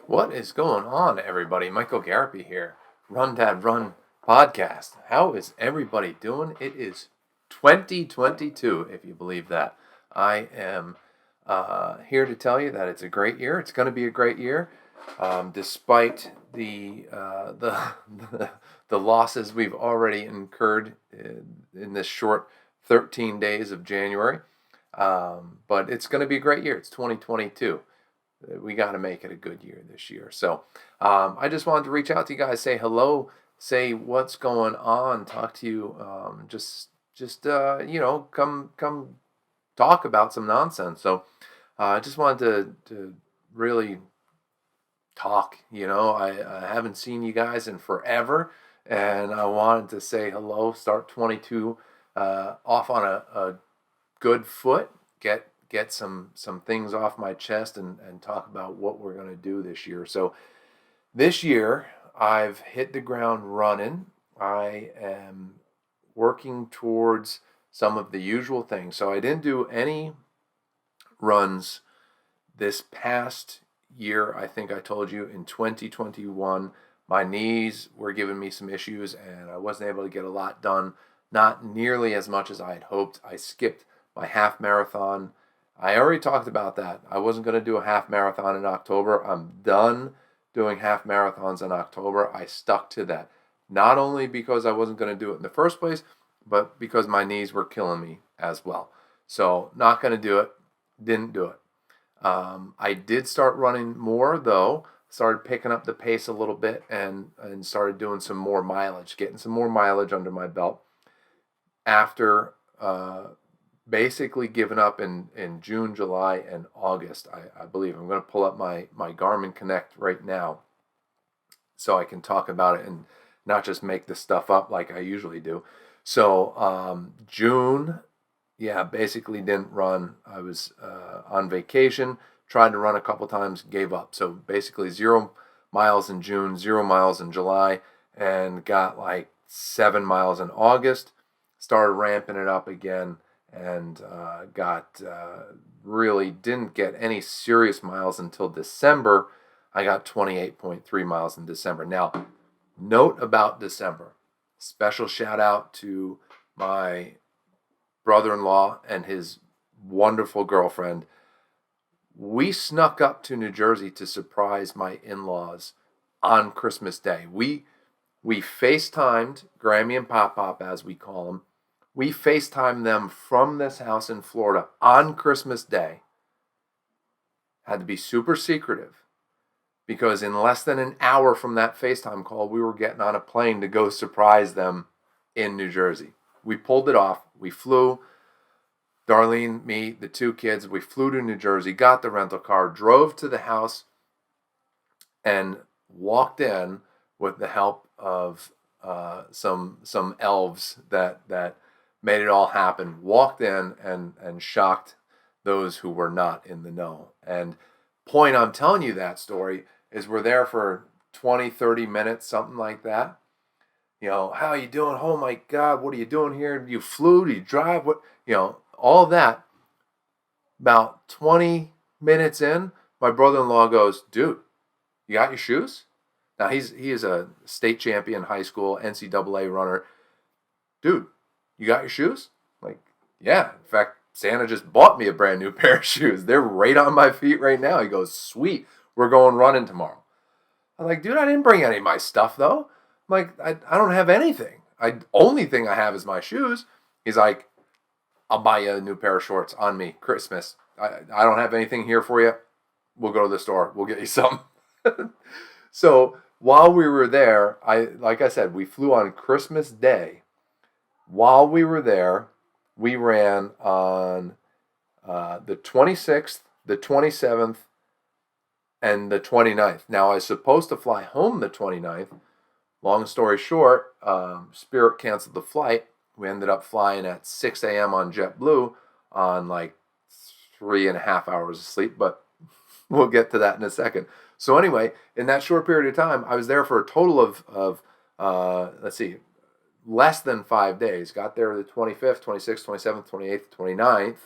What is going on, everybody? Michael Garapi here, Run Dad Run podcast. How is everybody doing? It is 2022, if you believe that. I am here to tell you that it's a great year. It's going to be a great year, despite the losses we've already incurred in this short 13 days of January. But it's going to be a great year. It's 2022. We got to make it a good year this year. So I just wanted to reach out to you guys, say hello, say what's going on, talk to you, come talk about some nonsense. So I just wanted to really talk. I haven't seen you guys in forever, and I wanted to say hello, start 22 off on a good foot, get some things off my chest and talk about what we're going to do this year. So this year I've hit the ground running. I am working towards some of the usual things. So I didn't do any runs this past year. I think I told you in 2021, my knees were giving me some issues and I wasn't able to get a lot done. Not nearly as much as I had hoped. I skipped my half marathon. I already talked about that. I wasn't going to do a half marathon in October. I'm done doing half marathons in October. I stuck to that. Not only because I wasn't going to do it in the first place, but because my knees were killing me as well. So not going to do it. Didn't do it. I did start running more though. Started picking up the pace a little bit and started doing some more mileage, getting some more mileage under my belt after basically given up in June, July, and August, I believe. I'm going to pull up my Garmin Connect right now so I can talk about it and not just make this stuff up like I usually do. So June, basically didn't run. I was on vacation, tried to run a couple times, gave up. So basically 0 miles in June, 0 miles in July, and got like 7 miles in August. Started ramping it up again. And really didn't get any serious miles until December. I got 28.3 miles in December. Now, note about December. Special shout out to my brother-in-law and his wonderful girlfriend. We snuck up to New Jersey to surprise my in-laws on Christmas Day. We FaceTimed Grammy and Pop, as we call them. We FaceTimed them from this house in Florida on Christmas Day. Had to be super secretive because in less than an hour from that FaceTime call, we were getting on a plane to go surprise them in New Jersey. We pulled it off. We flew, Darlene, me, the two kids. We flew to New Jersey, got the rental car, drove to the house, and walked in with the help of some elves that made it all happen, walked in and shocked those who were not in the know. And point I'm telling you that story is we're there for 20, 30 minutes, something like that. How are you doing? Oh my God, what are you doing here? You flew? Do you drive? What? All of that. About 20 minutes in, my brother-in-law goes, dude, you got your shoes? Now he is a state champion high school NCAA runner. Dude, you got your shoes? Like, yeah. In fact, Santa just bought me a brand new pair of shoes. They're right on my feet right now. He goes, sweet, we're going running tomorrow. I'm like, dude, I didn't bring any of my stuff though. I'm like, I don't have anything. Only thing I have is my shoes. He's like, I'll buy you a new pair of shorts on me, Christmas. I don't have anything here for you. We'll go to the store. We'll get you some. So while we were there, like I said, we flew on Christmas Day. While we were there, we ran on the 26th, the 27th, and the 29th. Now, I was supposed to fly home the 29th. Long story short, Spirit canceled the flight. We ended up flying at 6 a.m. on JetBlue on like 3.5 hours of sleep, but we'll get to that in a second. So anyway, in that short period of time, I was there for a total of less than 5 days. Got there the 25th, 26th, 27th, 28th, 29th,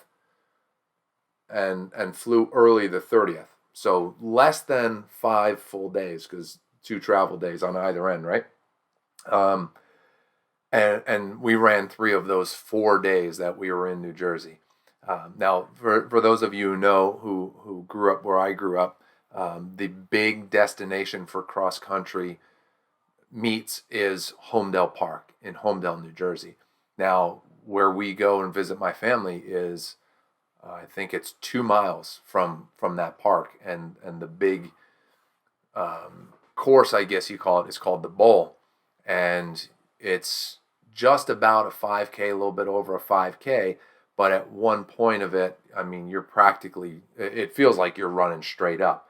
and flew early the 30th. So less than 5 full days, because 2 travel days on either end, right? Um, and we ran 3 of those 4 days that we were in New Jersey. Now, for those of you who know who grew up where I grew up, the big destination for cross country meets is Holmdel Park in Holmdel, New Jersey. Now, where we go and visit my family is, I think it's 2 miles from that park, and the big course, I guess you call it, is called the Bowl, and it's just about a 5K, a little bit over a 5K, but at one point of it, I mean, you're practically, it feels like you're running straight up.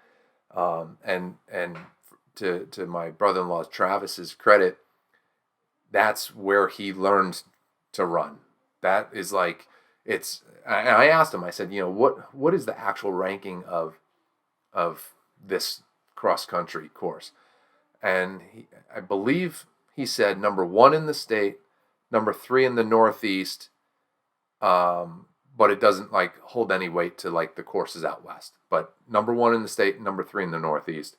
And to my brother-in-law Travis's credit, that's where he learned to run. That is like, and I asked him, I said, what is the actual ranking of this cross country course? And I believe he said number 1 in the state, number 3 in the Northeast, but it doesn't like hold any weight to like the courses out west. But number 1 in the state, number 3 in the Northeast.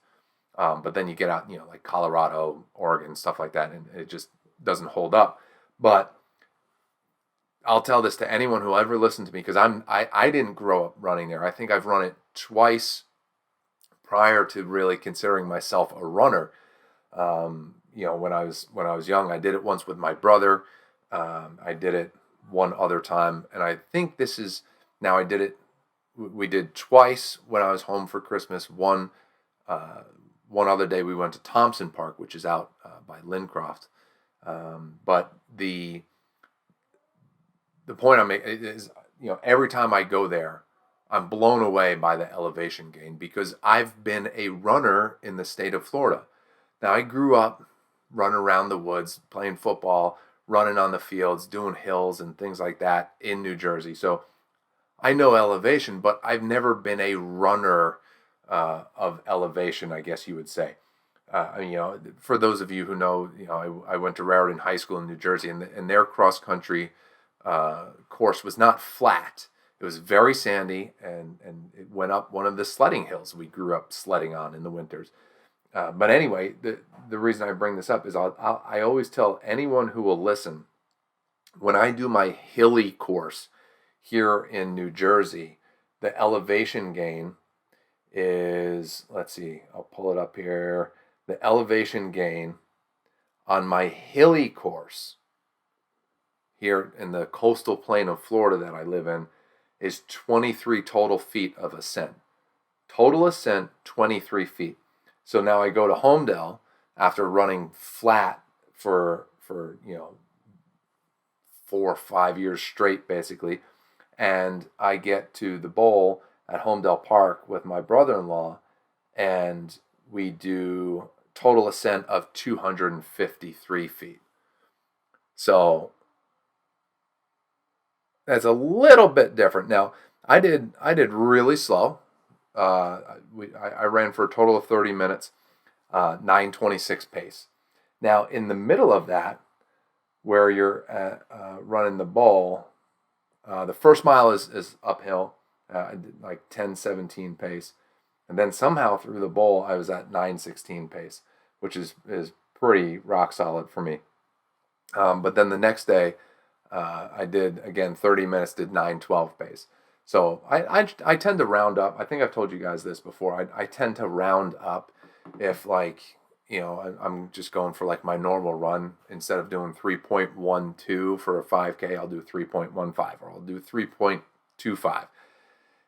But then you get out, like Colorado, Oregon, stuff like that, and it just doesn't hold up. But I'll tell this to anyone who ever listened to me, because I didn't grow up running there. I think I've run it twice prior to really considering myself a runner. When I was young, I did it once with my brother. I did it one other time, and I think I did it. We did twice when I was home for Christmas. One other day we went to Thompson Park, which is out by Lincroft. But the point I'm making is, every time I go there, I'm blown away by the elevation gain, because I've been a runner in the state of Florida. Now, I grew up running around the woods, playing football, running on the fields, doing hills and things like that in New Jersey. So I know elevation, but I've never been a runner of elevation, I guess you would say. For those of you who know, I went to Raritan High School in New Jersey, and their cross country course was not flat. It was very sandy, and it went up one of the sledding hills we grew up sledding on in the winters. But anyway, the reason I bring this up is I always tell anyone who will listen, when I do my hilly course here in New Jersey, the elevation gain is, let's see, I'll pull it up here. The elevation gain on my hilly course here in the coastal plain of Florida that I live in is 23 total feet of ascent. Total ascent, 23 feet. So now I go to Holmdel after running flat for 4 or 5 years straight, basically, and I get to the bowl at Holmdel Park with my brother-in-law, and we do total ascent of 253 feet. So that's a little bit different. Now, I did really slow. I ran for a total of 30 minutes, 9:26 pace. Now, in the middle of that, where you're running the bowl, the first mile is uphill, I did like 10:17 pace. And then somehow through the bowl, I was at 9:16 pace, which is pretty rock solid for me. But then the next day, I did, again, 30 minutes, did 9:12 pace. So I tend to round up. I think I've told you guys this before. I tend to round up if, like, I'm just going for like my normal run. Instead of doing 3.12 for a 5K, I'll do 3.15, or I'll do 3.25.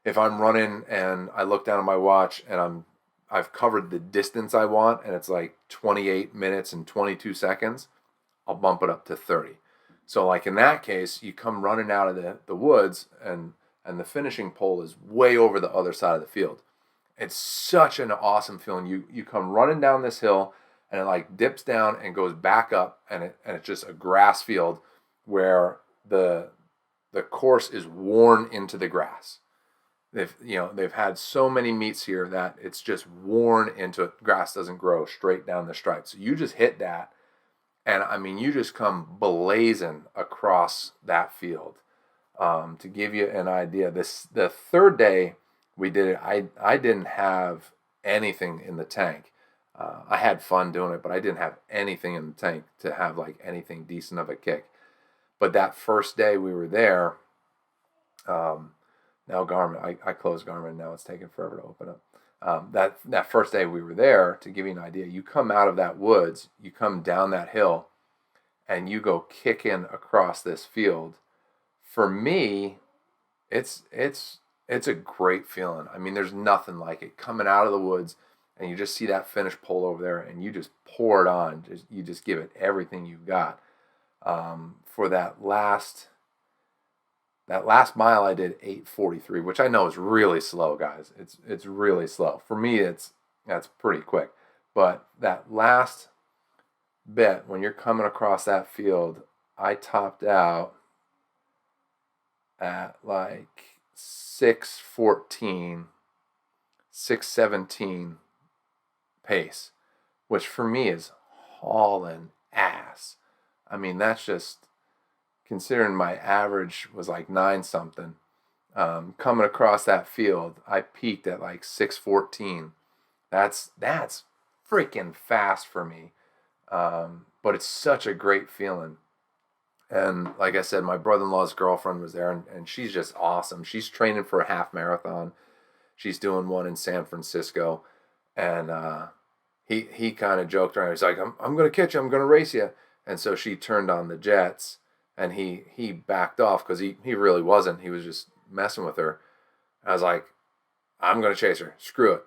If I'm running and I look down at my watch and I've covered the distance I want and it's like 28 minutes and 22 seconds, I'll bump it up to 30. So like in that case, you come running out of the woods and the finishing pole is way over the other side of the field. It's such an awesome feeling. You come running down this hill and it like dips down and goes back up, and it's just a grass field where the course is worn into the grass. They've had so many meets here that it's just worn into it. Grass doesn't grow straight down the stripe. So you just hit that, and I mean, you just come blazing across that field. To give you an idea, the third day we did it. I didn't have anything in the tank. I had fun doing it, but I didn't have anything in the tank to have like anything decent of a kick. But that first day we were there, um, now Garmin, I closed Garmin. Now it's taking forever to open up. That first day we were there, to give you an idea, you come out of that woods, you come down that hill, and you go kicking across this field. For me, it's a great feeling. I mean, there's nothing like it coming out of the woods, and you just see that finished pole over there, and you just pour it on. You just give it everything you've got. For that last mile, I did 8:43, which I know is really slow, guys. It's really slow. For me, that's pretty quick. But that last bit, when you're coming across that field, I topped out at like 6:14, 6:17 pace, which for me is hauling ass. I mean, that's just considering my average was like 9 something. Coming across that field, I peaked at like 6:14. That's freaking fast for me. But it's such a great feeling. And like I said, my brother-in-law's girlfriend was there, and she's just awesome. She's training for a half marathon. She's doing one in San Francisco, and he kind of joked around. He's like, I'm gonna catch you. I'm gonna race you. And so she turned on the jets, and he backed off because he really wasn't. He was just messing with her. I was like, I'm gonna chase her. Screw it.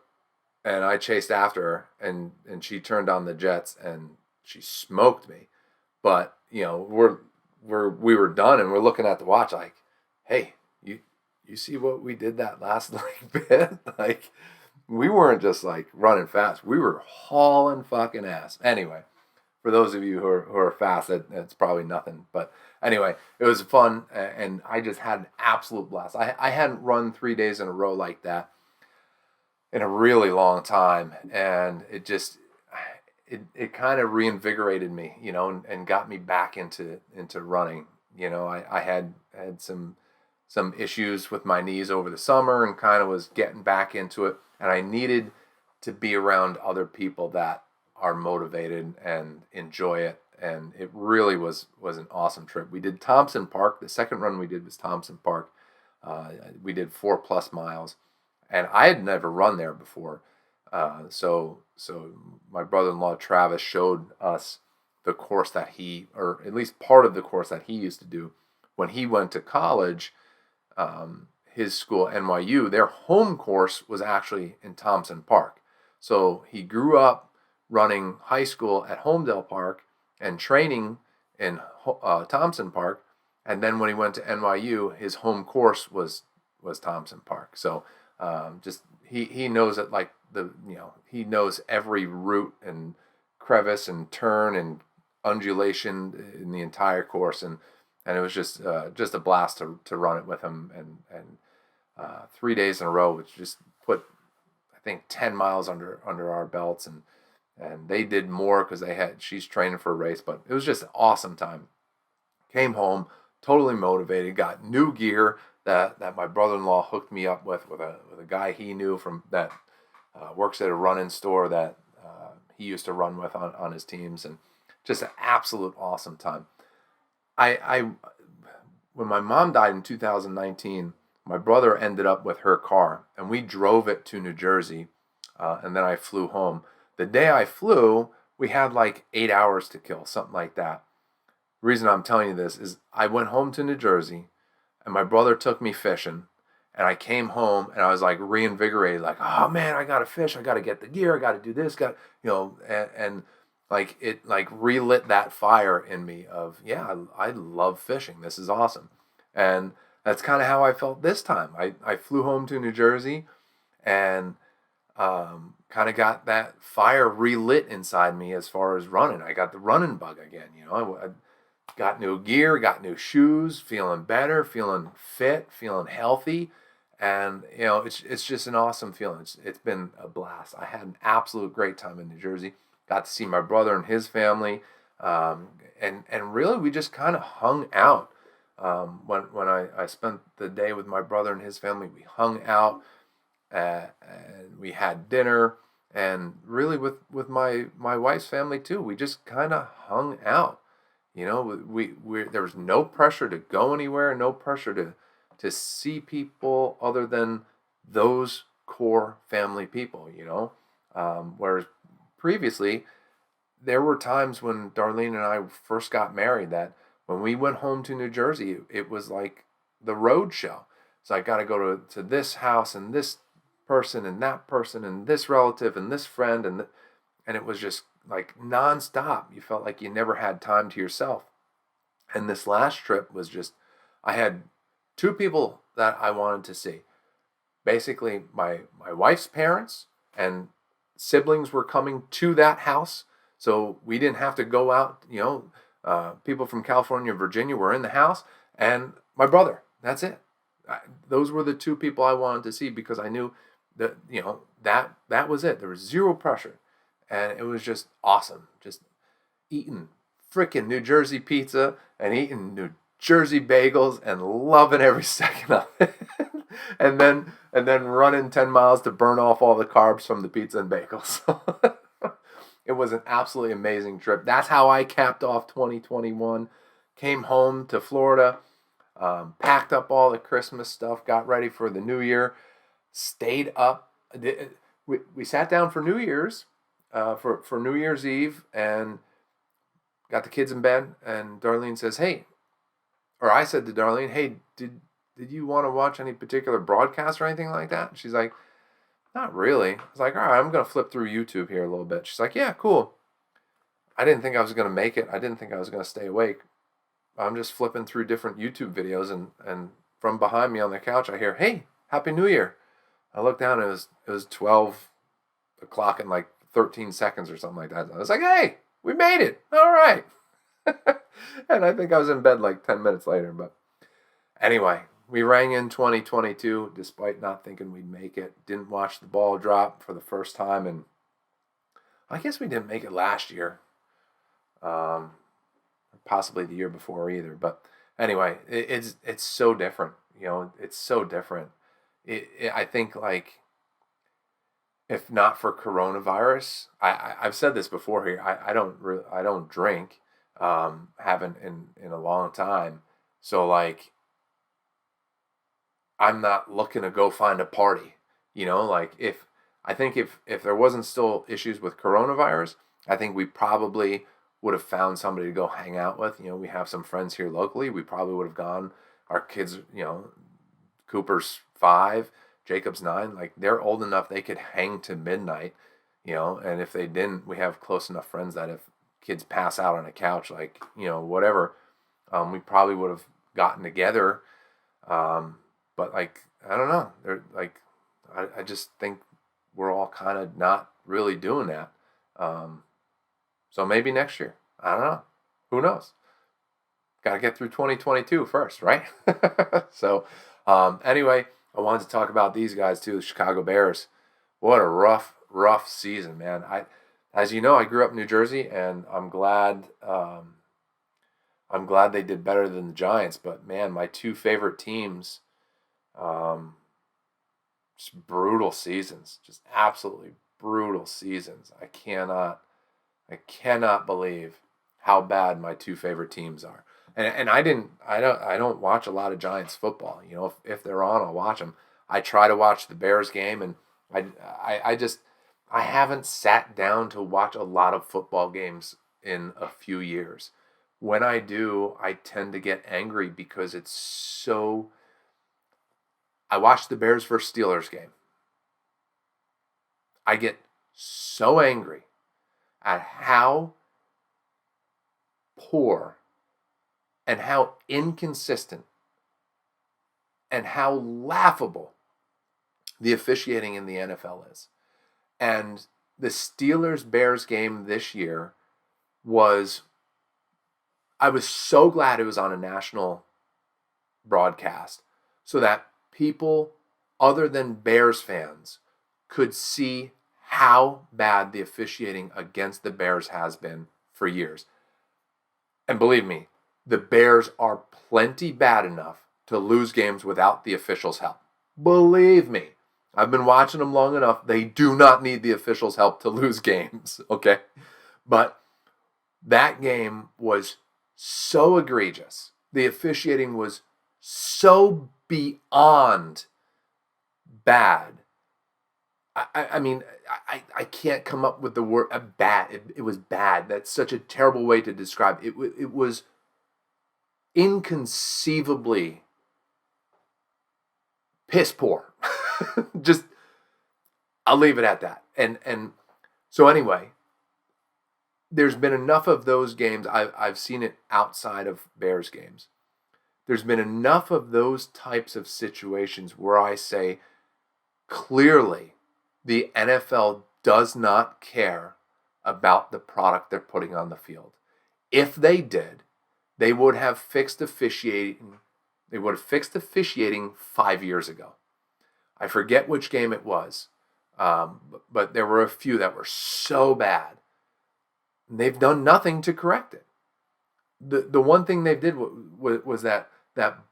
And I chased after her, and she turned on the jets, and she smoked me. But we were done, and we're looking at the watch like, hey, you see what we did that last like bit? Like, we weren't just like running fast, we were hauling fucking ass. Anyway, for those of you who are fast, that's probably nothing. But anyway, it was fun, and I just had an absolute blast. I hadn't run 3 days in a row like that in a really long time, and it kind of reinvigorated me, and got me back into running. I had some issues with my knees over the summer, and kind of was getting back into it, and I needed to be around other people that are motivated and enjoy it. And it really was an awesome trip. We did Thompson Park. The second run we did was Thompson Park. We did 4+ miles, and I had never run there before. So my brother-in-law Travis showed us the course that or at least part of the course that he used to do when he went to college. His school, NYU, their home course was actually in Thompson Park. So he grew up running high school at Holmdel Park and training in Thompson Park. And then when he went to NYU, his home course was Thompson Park. So just he knows it like he knows every route and crevice and turn and undulation in the entire course, and it was just a blast to run it with him, and 3 days in a row, which just put, I think, 10 miles under our belts, and they did more because she's training for a race, but it was just an awesome time. Came home totally motivated, got new gear that my brother-in-law hooked me up with a guy he knew from that works at a run-in store that he used to run with on his teams, and just an absolute awesome time. I when my mom died in 2019, my brother ended up with her car, and we drove it to New Jersey, and then I flew home. The day I flew, we had like 8 hours to kill, something like that. The reason I'm telling you this is I went home to New Jersey, and my brother took me fishing, and I came home, and I was like reinvigorated, like, oh man, I gotta fish, I gotta get the gear, I gotta do this, and like it like relit that fire in me of, yeah, I love fishing, this is awesome. And that's kind of how I felt this time. I flew home to New Jersey, and kind of got that fire relit inside me as far as running. I got the running bug again. I got new gear, got new shoes, feeling better, feeling fit, feeling healthy, and it's just an awesome feeling. It's been a blast. I had an absolute great time in New Jersey. Got to see my brother and his family, and really we just kind of hung out. When I spent the day with my brother and his family, we hung out. and we had dinner, and really with my wife's family too. We just kind of hung out. We there was no pressure to go anywhere, no pressure to see people other than those core family people. Whereas previously there were times when Darlene and I first got married that when we went home to New Jersey, it was like the road show. So I got to go to this house and this person and that person and this relative and this friend and it was just like nonstop. You felt like you never had time to yourself. And this last trip was just, I had two people that I wanted to see. Basically, my wife's parents and siblings were coming to that house, so we didn't have to go out. People from California and Virginia were in the house, and my brother. That's it. Those were the two people I wanted to see because I knew that that was it. There was zero pressure, and it was just awesome. Just eating freaking New Jersey pizza and eating New Jersey bagels and loving every second of it. and then running 10 miles to burn off all the carbs from the pizza and bagels. It was an absolutely amazing trip. That's how I capped off 2021. Came home to Florida, packed up all the Christmas stuff, got ready for the new year, stayed up. We sat down for New Year's, for New Year's Eve, and got the kids in bed. And Darlene says, "Hey," or I said to Darlene, "Hey, did you want to watch any particular broadcast or anything like that?" And she's like, "Not really." I was like, "All right, I'm going to flip through YouTube here a little bit." She's like, "Yeah, cool." I didn't think I was going to make it. I didn't think I was going to stay awake. I'm just flipping through different YouTube videos, and from behind me on the couch, I hear, "Hey, Happy New Year." I looked down, and it was 12 o'clock in like 13 seconds or something like that. I was like, "Hey, we made it. All right." And I think I was in bed like 10 minutes later. But anyway, we rang in 2022 despite not thinking we'd make it. Didn't watch the ball drop for the first time, and I guess we didn't make it last year. Possibly the year before either. But anyway, it's so different. It's so different. I think, like, if not for coronavirus, I've said this before here. I don't drink. Haven't in a long time. So, like, I'm not looking to go find a party. Like, if there wasn't still issues with coronavirus, I think we probably would have found somebody to go hang out with. We have some friends here locally. We probably would have gone. Our kids, Cooper's 5, Jacob's 9. Like, they're old enough they could hang to midnight. And if they didn't, we have close enough friends that if kids pass out on a couch, like, whatever, we probably would have gotten together. But, like, I don't know. They're like, I just think we're all kind of not really doing that. So maybe next year. I don't know. Who knows? Got to get through 2022 first, right? So anyway, I wanted to talk about these guys too, the Chicago Bears. What a rough season, man. As you know, I grew up in New Jersey, and I'm glad they did better than the Giants. But man, my two favorite teams, just brutal seasons, just absolutely brutal seasons. I cannot believe how bad my two favorite teams are. And I don't watch a lot of Giants football. If they're on, I'll watch them. I try to watch the Bears game, and I haven't sat down to watch a lot of football games in a few years. When I do, I tend to get angry because it's so. I watched the Bears versus Steelers game. I get so angry at how poor and how inconsistent and how laughable the officiating in the NFL is. And the Steelers-Bears game this year I was so glad it was on a national broadcast so that people other than Bears fans could see how bad the officiating against the Bears has been for years. And believe me, the Bears are plenty bad enough to lose games without the officials' help. Believe me. I've been watching them long enough. They do not need the officials' help to lose games, okay? But that game was so egregious. The officiating was so beyond bad. I mean, I can't come up with the word bad. It was bad. That's such a terrible way to describe it. It was inconceivably piss poor. Just, I'll leave it at that. And so anyway, there's been enough of those games. I've seen it outside of Bears games. There's been enough of those types of situations where I say clearly the NFL does not care about the product they're putting on the field. If they did, they would have fixed officiating. They would have fixed officiating 5 years ago. I forget which game it was, but there were a few that were so bad. And they've done nothing to correct it. The one thing they did was that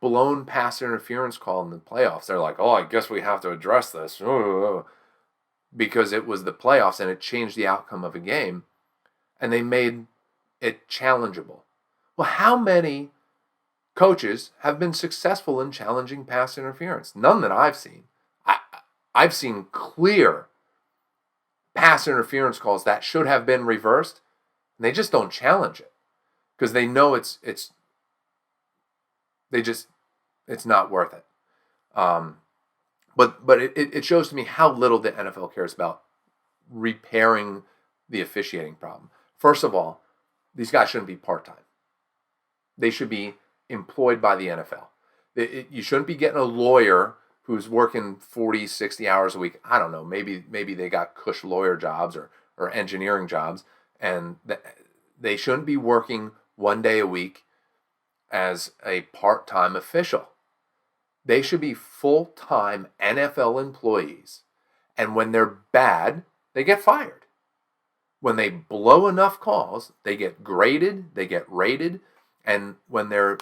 blown pass interference call in the playoffs. They're like, oh, I guess we have to address this. Because it was the playoffs and it changed the outcome of a game. And they made it challengeable. Well, how many coaches have been successful in challenging pass interference? None that I've seen. I've seen clear pass interference calls that should have been reversed, and they just don't challenge it because they know it's not worth it. But it shows to me how little the NFL cares about repairing the officiating problem. First of all, these guys shouldn't be part-time. They should be employed by the NFL. You shouldn't be getting a lawyer who's working 40, 60 hours a week. I don't know. Maybe they got cush lawyer jobs or engineering jobs, and they shouldn't be working 1 day a week as a part-time official. They should be full-time NFL employees. And when they're bad, they get fired. When they blow enough calls, they get graded, they get rated, and when they're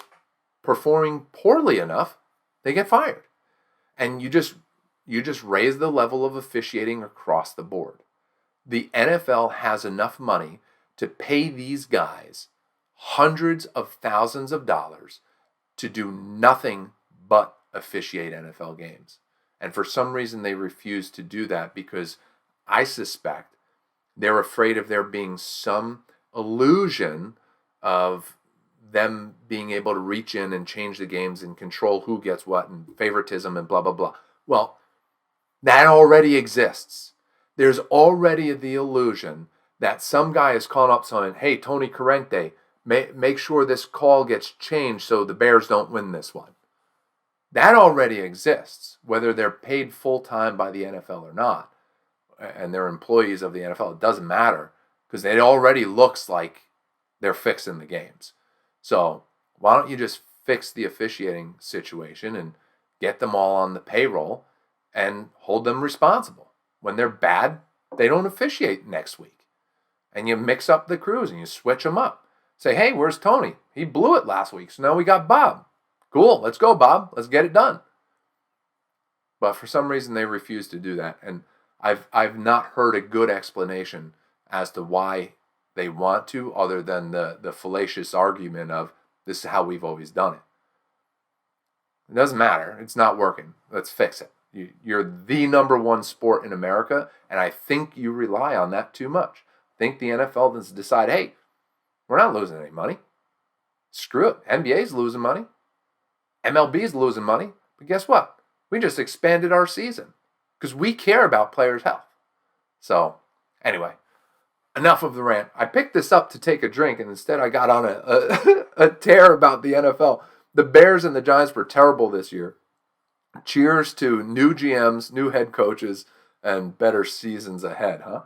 performing poorly enough, they get fired. And you just raise the level of officiating across the board. The NFL has enough money to pay these guys hundreds of thousands of dollars to do nothing but officiate NFL games. And for some reason they refuse to do that because I suspect they're afraid of there being some illusion of them being able to reach in and change the games and control who gets what and favoritism and blah, blah, blah. Well, that already exists. There's already the illusion that some guy is calling up someone, hey, Tony Corrente, make sure this call gets changed so the Bears don't win this one. That already exists, whether they're paid full-time by the NFL or not, and they're employees of the NFL. It doesn't matter because it already looks like they're fixing the games. So why don't you just fix the officiating situation and get them all on the payroll and hold them responsible? When they're bad, they don't officiate next week. And you mix up the crews and you switch them up. Say, hey, where's Tony? He blew it last week, so now we got Bob. Cool, let's go, Bob. Let's get it done. But for some reason, they refuse to do that. And I've not heard a good explanation as to why they want to, other than the fallacious argument of this is how we've always done it. It doesn't matter. It's not working. Let's fix it. You're the number one sport in America, and I think you rely on that too much. I think the NFL does decide, hey, we're not losing any money. Screw it. NBA's losing money. MLB's losing money. But guess what? We just expanded our season because we care about players' health. So, anyway, enough of the rant. I picked this up to take a drink, and instead I got on a tear about the NFL. The Bears and the Giants were terrible this year. Cheers to new GMs, new head coaches, and better seasons ahead, huh?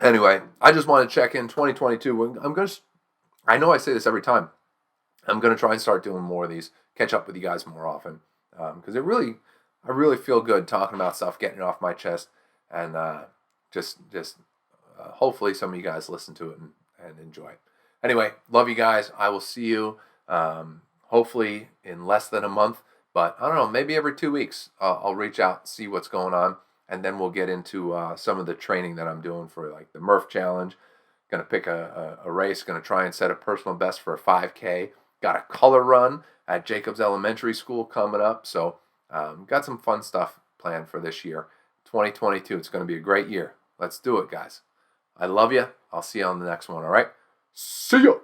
Anyway, I just want to check in 2022. I know I say this every time. I'm going to try and start doing more of these, catch up with you guys more often. Because I really feel good talking about stuff, getting it off my chest, and just hopefully some of you guys listen to it and enjoy it. Anyway, love you guys. I will see you hopefully in less than a month But I don't know, maybe every 2 weeks I'll reach out, see what's going on, and then we'll get into some of the training that I'm doing for like the Murph Challenge. Going to pick a race, going to try and set a personal best for a 5K. Got a color run at Jacobs Elementary School coming up. So got some fun stuff planned for this year. 2022, it's going to be a great year. Let's do it, guys. I love you. I'll see you on the next one, all right? See ya!